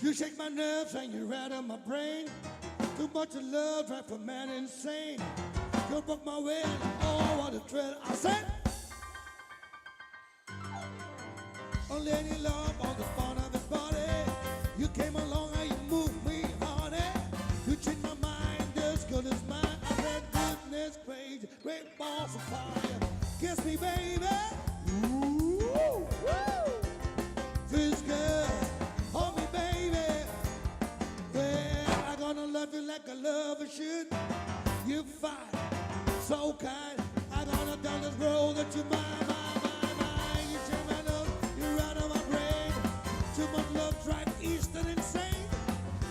You shake my nerves and you rattle my brain. Too much of love drives a man insane. You broke my will, oh what a thrill. I said, only any love on the fun of his body. You came along and you moved me, honey. You changed my mind as good as mine. I said, goodness gracious, great balls of fire. Kiss me, baby. Ooh, woo. Feels good. Hold me, baby. Well, I'm gonna love you like a lover should. You're fine, so kind. I'm gonna tell this world that you're mine. You change my love, you're out of my brain. Too much love drive Eastern insane.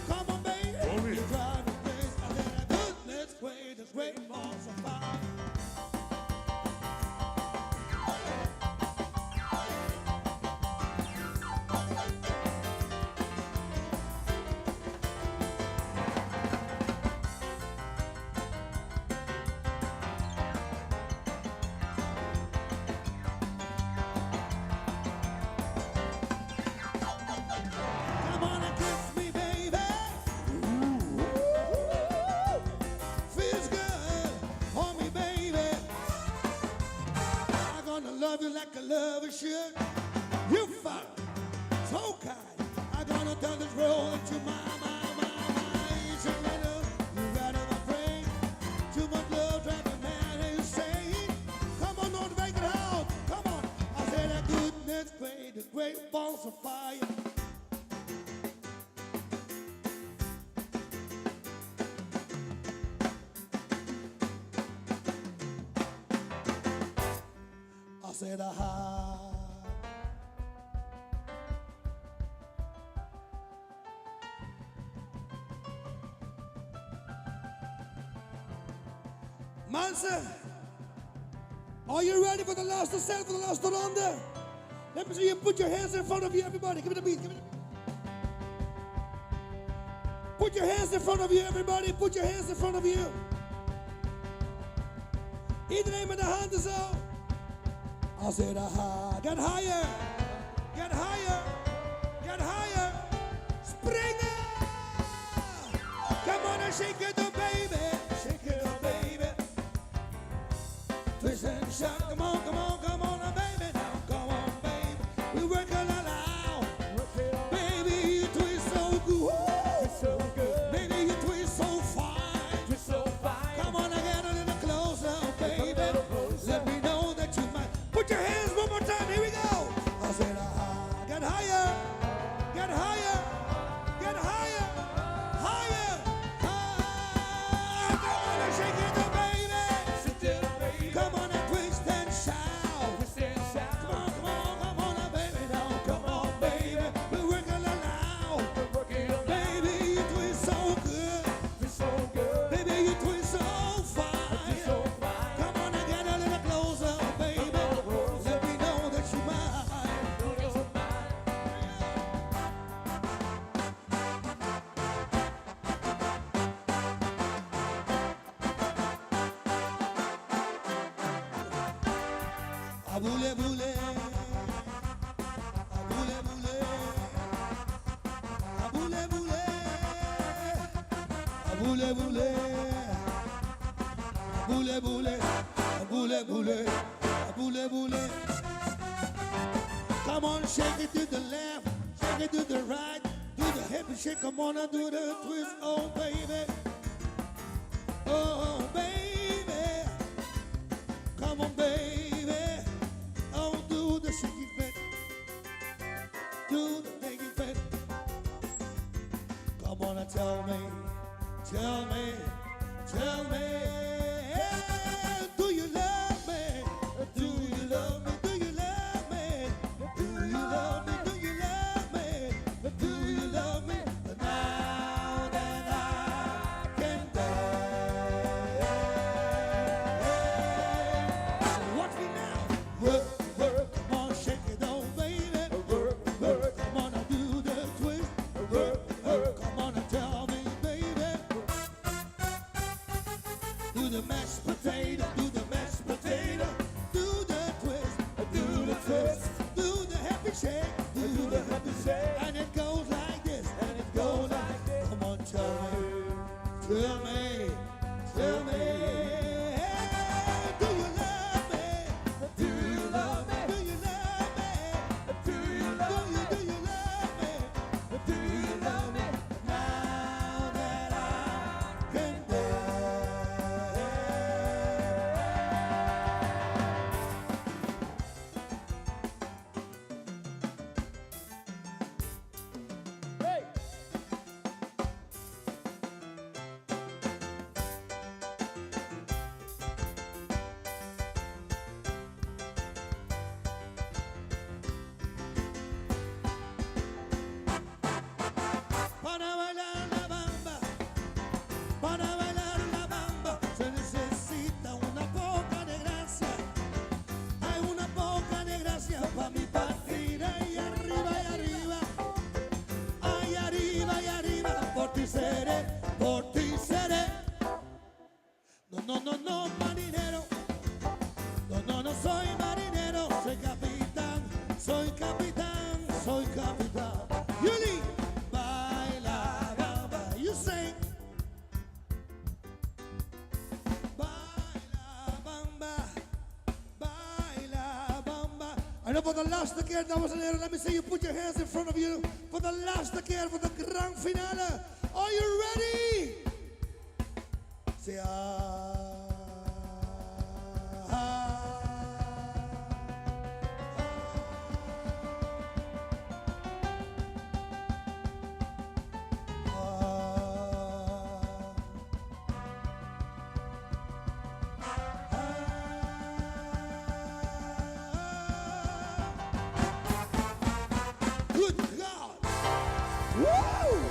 Come on, baby, you drive me crazy. I said, goodness gracious, great balls of fire. Love you like a lover should. You fine, so kind. I'm gonna tell this world that you're mine. You should let up, you're out of my brain. Too much love drives a man insane. Come on, don't break it out. Come on. I said that goodness great, the great balls of fire. I said, aha. Mansa, are you ready for the last ascent, for the last ronda? Let me see you put your hands in front of you, everybody. Give me the beat, give me the beat. Put your hands in front of you, everybody. Put your hands in front of you. Iedereen met de handen zo. I said, aha, get higher, get higher, get higher, springen! Come on and shake it up, baby, shake it up, baby. Twist and shout, come on, come on, come on, baby, now, come on, baby. We work it all out, baby, you twist so good, baby, you twist so fine, come on and get a little closer, baby, let me know that you might. Put your hands one more time, here we go. I said, get higher, get higher, get higher, higher, higher. Come on and shake it up, baby. Come on and twist and shout. Come on, come on, come on, baby, now. Come on, baby. We're working it out. Baby, you twist so good. Baby, you twist so fine. Come on and get a little closer, baby. Aboule boule, aboule boule, aboule boule, aboule boule, aboule boule, aboule boule, aboule boule. Come on, shake it to the left, shake it to the right, do the hip and shake. Come on and do the twist, oh baby, oh baby, come on baby. Come on and tell me, tell me, tell me, do you love me? Do you love me? Do you love me? Do you love me? Do you love me? Do you love me? Now that I can dance. So watch me now. Work, work, come on, shake it on, baby. Work, work, come on and do the twist. Work, work, come on and tell me, baby. Do the por ti seré. No, no, no, no, marinero. No, no, no soy marinero, soy capitán, soy capitán, soy capitán. Juli, baila, bamba, you sing. Baila, bamba, baila, bamba. I know for the last keer, dames en heren, let me see you put your hands in front of you. For the last keer, for the grand finale. Are you ready? Say Good God! Woo!